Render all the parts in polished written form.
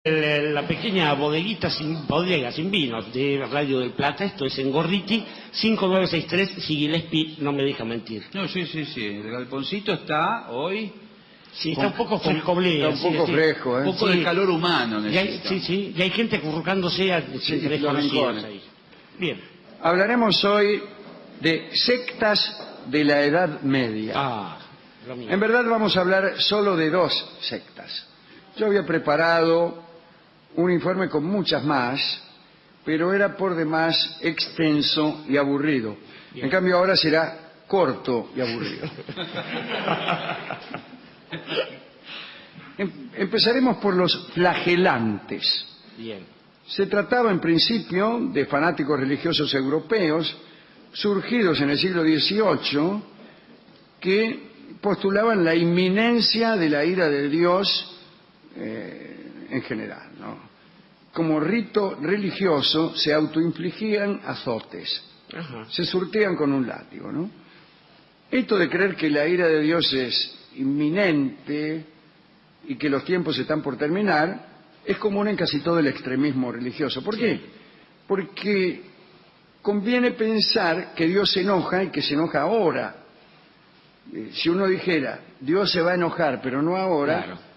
La pequeña bodega sin vinos de Radio del Plata, esto es en Gorriti, 5963 Gillespie, no me deja mentir. No, sí, el galponcito está hoy... Sí, está un poco frescoblea. Está un poco fresco, ¿eh? Un poco de calor humano necesita. Sí, y hay gente acurrucándose entre desconocidos ahí. Bien. Hablaremos hoy de sectas de la Edad Media. En verdad vamos a hablar solo de dos sectas. Yo había preparado un informe con muchas más, pero era por demás extenso y aburrido. Bien. En cambio ahora será corto y aburrido. Empezaremos por los flagelantes. Bien. Se trataba en principio de fanáticos religiosos europeos surgidos en el siglo XVIII que postulaban la inminencia de la ira de Dios en general, ¿no? Como rito religioso se autoinfligían azotes. Ajá. Se surtían con un látigo, ¿no? Esto de creer que la ira de Dios es inminente y que los tiempos están por terminar es común en casi todo el extremismo religioso. ¿Por qué? Porque conviene pensar que Dios se enoja y que se enoja ahora. Si uno dijera, Dios se va a enojar, pero no ahora, claro.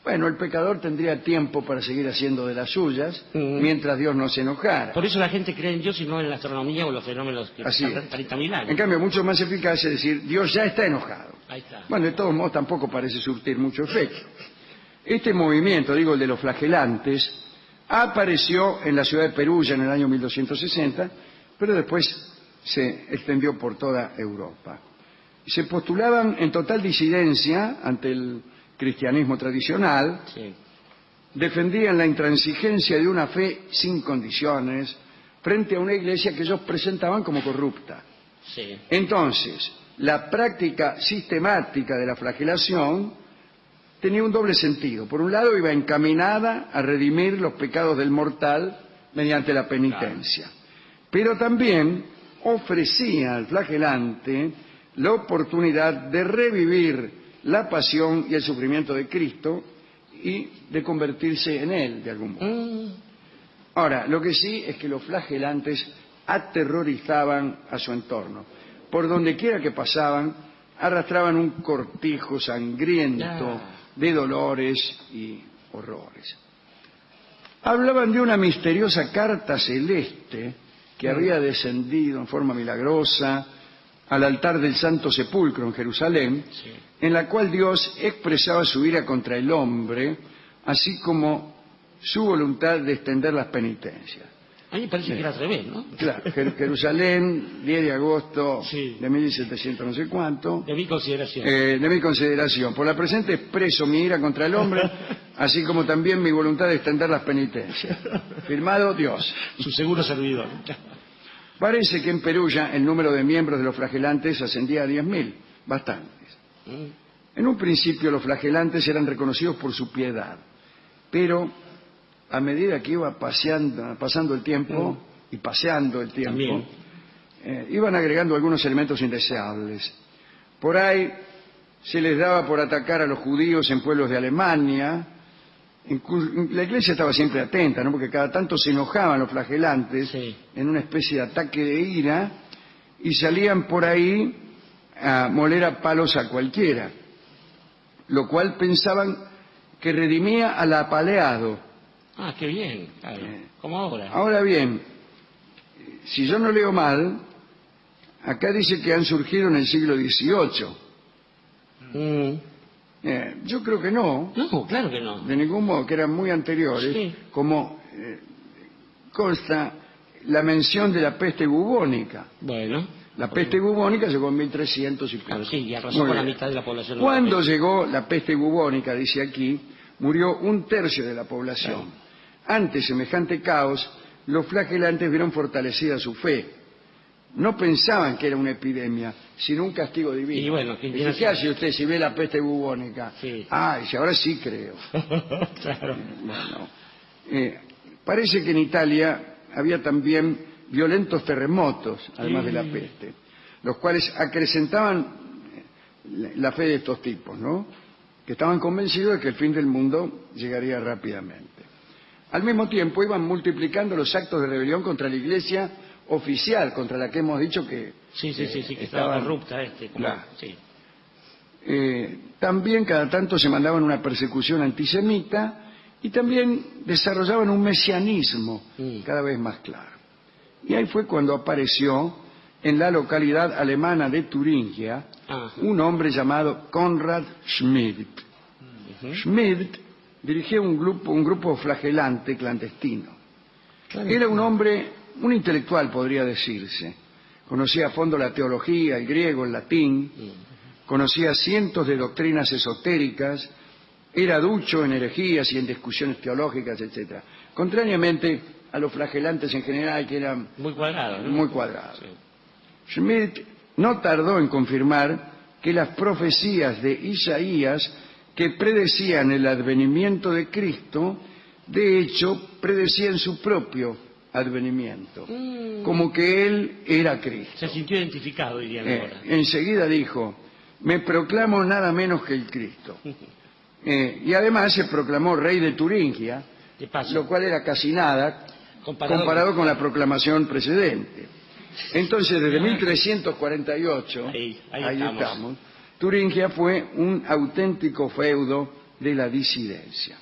Bueno, el pecador tendría tiempo para seguir haciendo de las suyas, mientras Dios no se enojara. Por eso la gente cree en Dios y no en la astronomía o los fenómenos que pasan 30.000 años. En cambio, mucho más eficaz es decir, Dios ya está enojado. Ahí está. Bueno, de todos modos tampoco parece surtir mucho efecto. Este movimiento, digo, el de los flagelantes, apareció en la ciudad de Perugia en el año 1260, pero después se extendió por toda Europa. Se postulaban en total disidencia ante el cristianismo tradicional, defendían la intransigencia de una fe sin condiciones frente a una iglesia que ellos presentaban como corrupta. Sí. Entonces, la práctica sistemática de la flagelación tenía un doble sentido. Por un lado, iba encaminada a redimir los pecados del mortal mediante la penitencia. Claro. Pero también ofrecía al flagelante la oportunidad de revivir la pasión y el sufrimiento de Cristo y de convertirse en Él de algún modo. Ahora, lo que sí es que los flagelantes aterrorizaban a su entorno. Por donde quiera que pasaban, arrastraban un cortijo sangriento de dolores y horrores. Hablaban de una misteriosa carta celeste que había descendido en forma milagrosa al altar del Santo Sepulcro en Jerusalén, en la cual Dios expresaba su ira contra el hombre, así como su voluntad de extender las penitencias. A mí me parece que era al revés, ¿no? Claro, Jerusalén, 10 de agosto de 1700 no sé cuánto. De mi consideración. De mi consideración. Por la presente expreso mi ira contra el hombre, así como también mi voluntad de extender las penitencias. Firmado Dios. Su seguro servidor. Parece que en Perugia el número de miembros de los flagelantes ascendía a 10.000, bastantes. En un principio los flagelantes eran reconocidos por su piedad, pero a medida que iba pasando el tiempo y paseando el tiempo, iban agregando algunos elementos indeseables. Por ahí se les daba por atacar a los judíos en pueblos de Alemania. La iglesia estaba siempre atenta, ¿no? Porque cada tanto se enojaban los flagelantes en una especie de ataque de ira y salían por ahí a moler a palos a cualquiera, lo cual pensaban que redimía al apaleado. Ah, qué bien, claro. Como ahora. Ahora bien, si yo no leo mal, acá dice que han surgido en el siglo XVIII. Yo creo que no. No, claro que no. De ningún modo, que eran muy anteriores, como consta la mención de la peste bubónica. Bueno. La peste bubónica llegó en 1300 y pico. Claro, sí, y arrasó con la mitad de la población. Cuando llegó la peste bubónica, dice aquí, murió 1/3 de la población. Claro. Ante semejante caos, los flagelantes vieron fortalecida su fe. No pensaban que era una epidemia, sino un castigo divino. Y bueno, ¿qué hace usted si ve la peste bubónica? Dice, ahora sí creo. Claro. Bueno, parece que en Italia había también violentos terremotos, además de la peste, los cuales acrecentaban la fe de estos tipos, ¿no? Que estaban convencidos de que el fin del mundo llegaría rápidamente. Al mismo tiempo iban multiplicando los actos de rebelión contra la Iglesia oficial, contra la que hemos dicho que que estaba corrupta. Claro. Sí. También cada tanto se mandaban una persecución antisemita y también desarrollaban un mesianismo cada vez más claro. Y ahí fue cuando apareció en la localidad alemana de Turingia un hombre llamado Konrad Schmidt. Schmidt dirigía un grupo flagelante clandestino. Era un hombre, un intelectual podría decirse. Conocía a fondo la teología, el griego, el latín, conocía cientos de doctrinas esotéricas, era ducho en herejías y en discusiones teológicas, etc. Contrariamente a los flagelantes en general, que eran muy cuadrados. Muy cuadrados. Sí. Schmidt no tardó en confirmar que las profecías de Isaías que predecían el advenimiento de Cristo, de hecho, predecían su propio advenimiento, como que él era Cristo. Se sintió identificado, dirían ahora. Enseguida dijo, me proclamo nada menos que el Cristo. Y además se proclamó rey de Turingia, lo cual era casi nada comparado con la proclamación precedente. Entonces, desde 1348, ahí estamos, Turingia fue un auténtico feudo de la disidencia.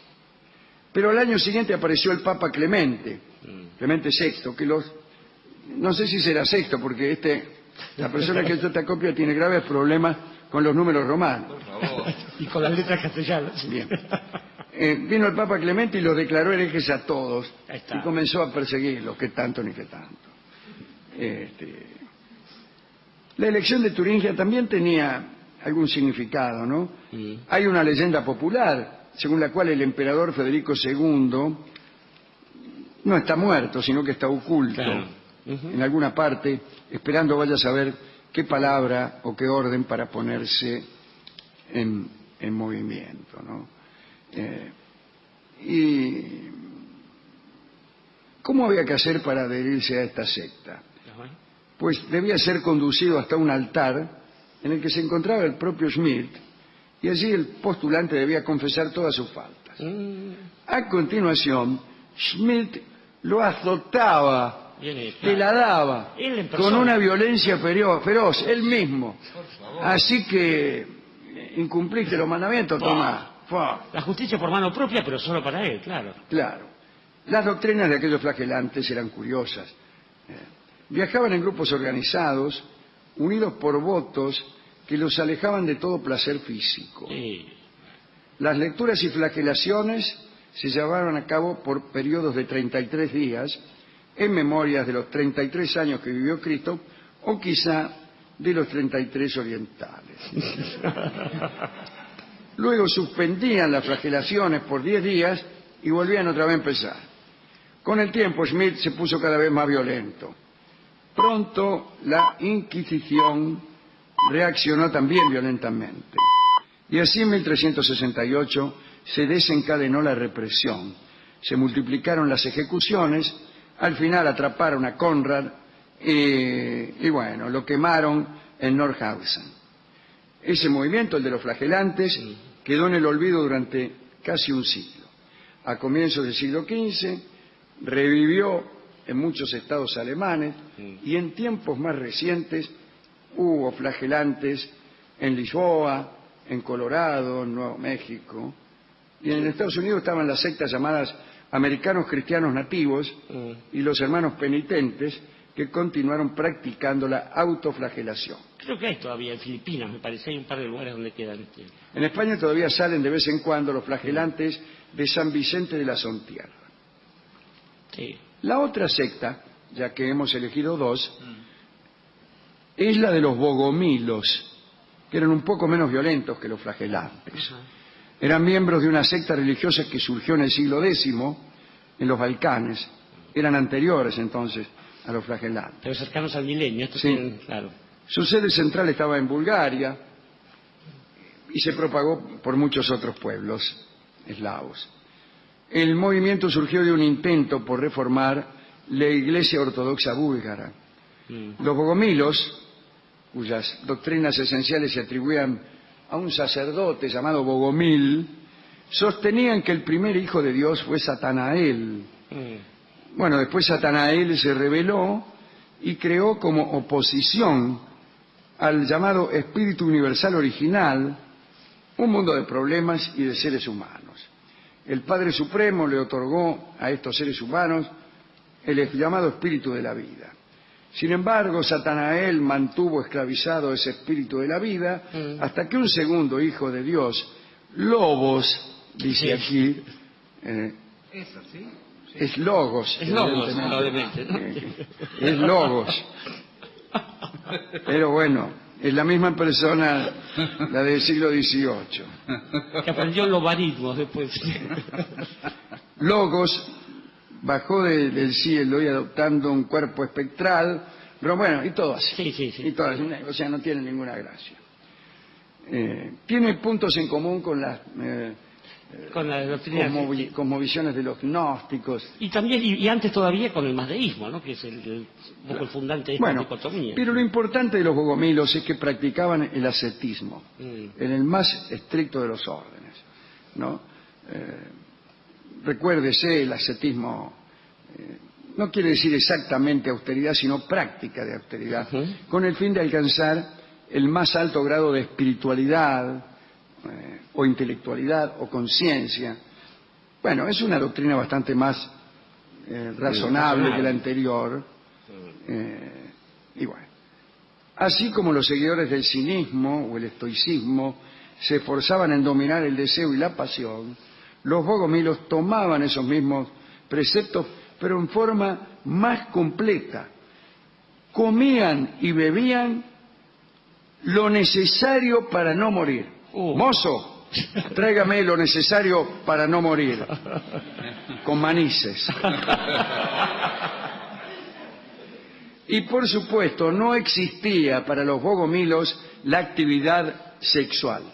Pero al año siguiente apareció el Papa Clemente VI, que no sé si será sexto, porque la persona que hizo esta copia tiene graves problemas con los números romanos. Por favor. Y con las letras castellanas. Bien. Vino el Papa Clemente y los declaró herejes a todos y comenzó a perseguirlos, que tanto ni que tanto. La elección de Turingia también tenía algún significado, ¿no? Hay una leyenda popular según la cual el emperador Federico II no está muerto, sino que está oculto en alguna parte, esperando vaya a saber qué palabra o qué orden para ponerse en movimiento, ¿no? ¿Y cómo había que hacer para adherirse a esta secta? Pues debía ser conducido hasta un altar en el que se encontraba el propio Schmidt, y allí el postulante debía confesar todas sus faltas. A continuación, Schmidt lo azotaba, le la daba, con una violencia feroz, él mismo. Así que incumpliste los mandamientos, toma. La justicia por mano propia, pero solo para él, claro. Claro. Las doctrinas de aquellos flagelantes eran curiosas. Viajaban en grupos organizados, unidos por votos que los alejaban de todo placer físico. Las lecturas y flagelaciones se llevaron a cabo por periodos de 33 días, en memorias de los 33 años que vivió Cristo, o quizá de los 33 orientales. Luego suspendían las flagelaciones por 10 días y volvían otra vez a empezar. Con el tiempo, Schmidt se puso cada vez más violento. Pronto la Inquisición reaccionó también violentamente. Y así en 1368 se desencadenó la represión. Se multiplicaron las ejecuciones, al final atraparon a Konrad y bueno, lo quemaron en Nordhausen. Ese movimiento, el de los flagelantes, quedó en el olvido durante casi un siglo. A comienzos del siglo XV revivió en muchos estados alemanes y en tiempos más recientes hubo flagelantes en Lisboa, en Colorado, en Nuevo México, y en Estados Unidos estaban las sectas llamadas Americanos Cristianos Nativos y los Hermanos Penitentes, que continuaron practicando la autoflagelación. Creo que hay todavía en Filipinas, me parece, hay un par de lugares donde quedan. En España todavía salen de vez en cuando los flagelantes de San Vicente de la Sontierra. Sí. La otra secta, ya que hemos elegido dos, es la de los bogomilos, que eran un poco menos violentos que los flagelantes. Eran miembros de una secta religiosa que surgió en el siglo X, en los Balcanes. Eran anteriores entonces a los flagelantes. Pero cercanos al milenio, esto sí. Claro. Su sede central estaba en Bulgaria y se propagó por muchos otros pueblos eslavos. El movimiento surgió de un intento por reformar la Iglesia Ortodoxa búlgara. Los bogomilos, cuyas doctrinas esenciales se atribuían a un sacerdote llamado Bogomil, sostenían que el primer hijo de Dios fue Satanael. Bueno, después Satanael se rebeló y creó como oposición al llamado Espíritu Universal original un mundo de problemas y de seres humanos. El Padre Supremo le otorgó a estos seres humanos el llamado Espíritu de la vida. Sin embargo, Satanael mantuvo esclavizado ese Espíritu de la vida hasta que un segundo hijo de Dios, Logos, dice aquí, ¿Es así? es Logos. Es Logos, probablemente, ¿no? Es Logos. Pero bueno, es la misma persona, la del siglo XVIII. Que aprendió logaritmos después. Logos bajó del cielo y adoptando un cuerpo espectral, pero bueno, y todo así. Sí. Y todo así, o sea, no tiene ninguna gracia. Tiene puntos en común con las con la doctrina cosmovisiones de los gnósticos. Y también, y antes todavía con el mazdeísmo, ¿no? Que es el fundante de esta dicotomía. Pero lo importante de los bogomilos es que practicaban el ascetismo, en el más estricto de los órdenes, ¿no? Recuérdese, el ascetismo no quiere decir exactamente austeridad, sino práctica de austeridad, con el fin de alcanzar el más alto grado de espiritualidad, o intelectualidad, o conciencia. Bueno, es una doctrina bastante más razonable que la anterior. Y bueno, así como los seguidores del cinismo o el estoicismo se esforzaban en dominar el deseo y la pasión, los bogomilos tomaban esos mismos preceptos, pero en forma más completa. Comían y bebían lo necesario para no morir. Mozo, tráigame lo necesario para no morir, con manices. Y por supuesto, no existía para los bogomilos la actividad sexual.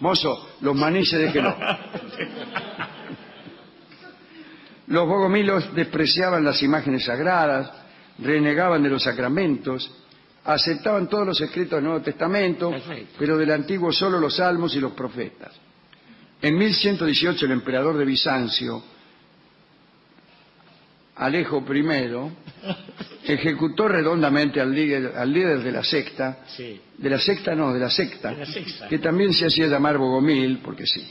Mozo, los manices déjelo. Los bogomilos despreciaban las imágenes sagradas, renegaban de los sacramentos, aceptaban todos los escritos del Nuevo Testamento, pero del Antiguo solo los salmos y los profetas. En 1118 el emperador de Bizancio, Alejo I, ejecutó redondamente al líder de la secta, de la secta, que también se hacía llamar bogomil, porque sí.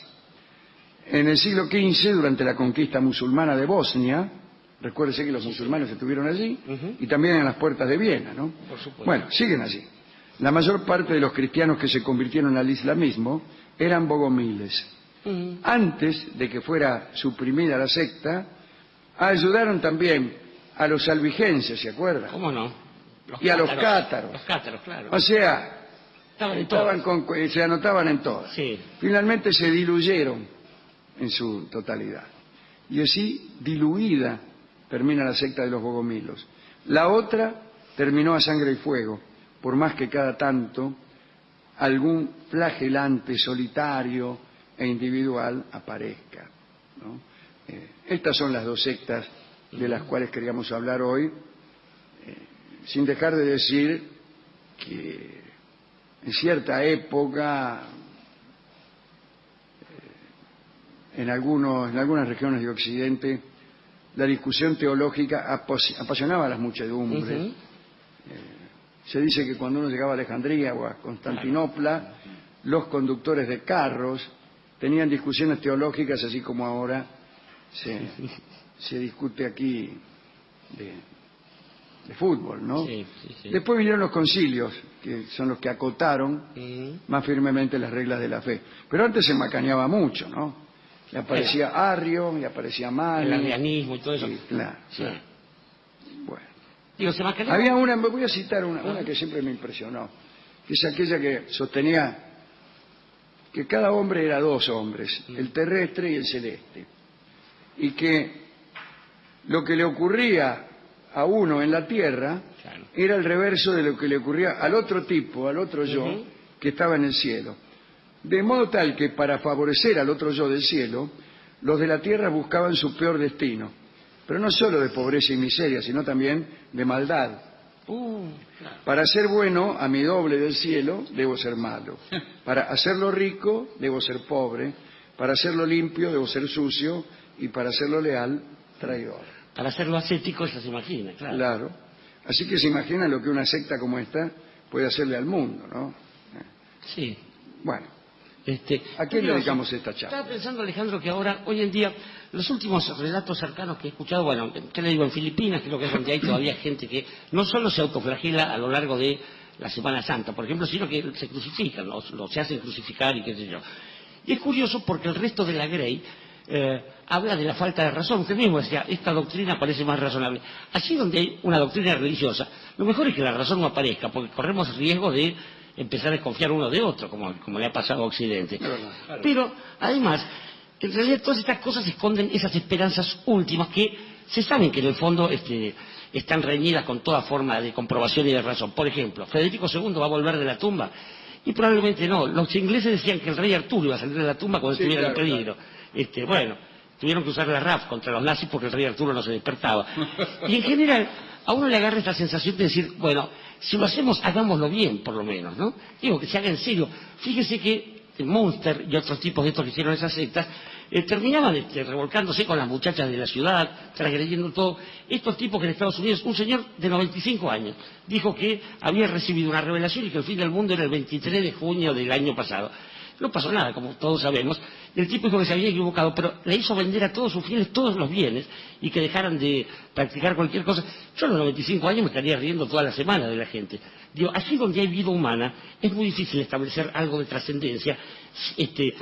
En el siglo XV, durante la conquista musulmana de Bosnia, recuérdese que los musulmanes estuvieron allí, y también en las puertas de Viena, ¿no? Por supuesto. Bueno, siguen allí. La mayor parte de los cristianos que se convirtieron al islamismo eran bogomiles. Antes de que fuera suprimida la secta, ayudaron también a los albigenses, ¿se acuerdan? ¿Cómo no? Y a los cátaros. Los cátaros, claro. O sea, se anotaban en todas. Sí. Finalmente se diluyeron en su totalidad. Y así, diluida, termina la secta de los bogomilos. La otra terminó a sangre y fuego, por más que cada tanto algún flagelante solitario e individual aparezca, ¿no? Estas son las dos sectas de las cuales queríamos hablar hoy, sin dejar de decir que en cierta época, en algunas regiones de Occidente, la discusión teológica apasionaba a las muchedumbres. Se dice que cuando uno llegaba a Alejandría o a Constantinopla, los conductores de carros tenían discusiones teológicas, así como ahora se discute aquí de fútbol, ¿no? Sí. Después vinieron los concilios, que son los que acotaron más firmemente las reglas de la fe. Pero antes se macaneaba mucho, ¿no? Y aparecía Arrio, y aparecía Mani. El arrianismo y todo eso. Sí, claro. Bueno. Digo, se macaneaba. Había una, me voy a citar una que siempre me impresionó, que es aquella que sostenía que cada hombre era dos hombres, el terrestre y el celeste, y que lo que le ocurría a uno en la tierra era el reverso de lo que le ocurría al otro tipo, al otro yo, que estaba en el cielo. De modo tal que para favorecer al otro yo del cielo, los de la tierra buscaban su peor destino, pero no solo de pobreza y miseria, sino también de maldad. Para ser bueno a mi doble del cielo debo ser malo, para hacerlo rico debo ser pobre, Para hacerlo limpio debo ser sucio y para hacerlo leal, traidor. Para hacerlo ascético, eso se imagina, claro. Claro. Así que se imagina lo que una secta como esta puede hacerle al mundo, ¿no? Sí. Bueno, ¿a quién le dedicamos esta charla? Estaba pensando, Alejandro, que ahora, hoy en día, los últimos relatos cercanos que he escuchado, bueno, ¿qué le digo? En Filipinas, creo que es donde hay todavía gente que no solo se autoflagela a lo largo de la Semana Santa, por ejemplo, sino que se crucifican, se hacen crucificar y qué sé yo. Y es curioso porque el resto de la Grey habla de la falta de razón. Usted mismo decía, esta doctrina parece más razonable. Allí donde hay una doctrina religiosa, lo mejor es que la razón no aparezca, porque corremos riesgo de empezar a desconfiar uno de otro, como le ha pasado a Occidente. Claro. Pero, además, en realidad todas estas cosas esconden esas esperanzas últimas que se saben que en el fondo están reñidas con toda forma de comprobación y de razón. Por ejemplo, Federico II va a volver de la tumba, y probablemente no. Los ingleses decían que el rey Arturo iba a salir de la tumba cuando estuviera en peligro. Bueno, tuvieron que usar la RAF contra los nazis porque el rey Arturo no se despertaba. Y en general, a uno le agarra esta sensación de decir, bueno, si lo hacemos, hagámoslo bien, por lo menos, ¿no? Digo, que se haga en serio. Fíjese que Munster y otros tipos de estos que hicieron esas sectas terminaban revolcándose con las muchachas de la ciudad, transgrediendo todo. Estos tipos que en Estados Unidos, un señor de 95 años, dijo que había recibido una revelación y que el fin del mundo era el 23 de junio del año pasado. No pasó nada, como todos sabemos. El tipo dijo que se había equivocado, pero le hizo vender a todos sus fieles todos los bienes y que dejaran de practicar cualquier cosa. Yo a los 95 años me estaría riendo toda la semana de la gente. Digo, así donde hay vida humana es muy difícil establecer algo de trascendencia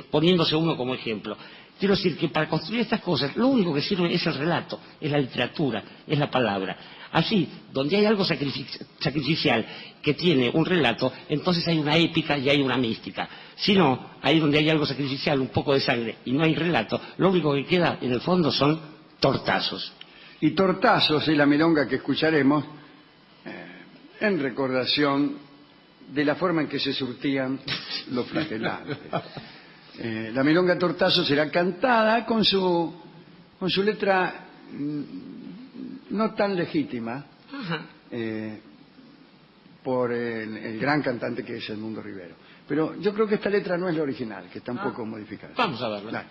poniéndose uno como ejemplo. Quiero decir que para construir estas cosas lo único que sirve es el relato, es la literatura, es la palabra. Así, donde hay algo sacrificial que tiene un relato, entonces hay una épica y hay una mística. Si no, ahí donde hay algo sacrificial, un poco de sangre y no hay relato, lo único que queda en el fondo son tortazos. Y tortazos es la milonga que escucharemos en recordación de la forma en que se surtían los flagelantes. La milonga Tortazo será cantada con su letra no tan legítima por el gran cantante que es Edmundo Rivero. Pero yo creo que esta letra no es la original, que está un poco modificada. Vamos a verla. Claro.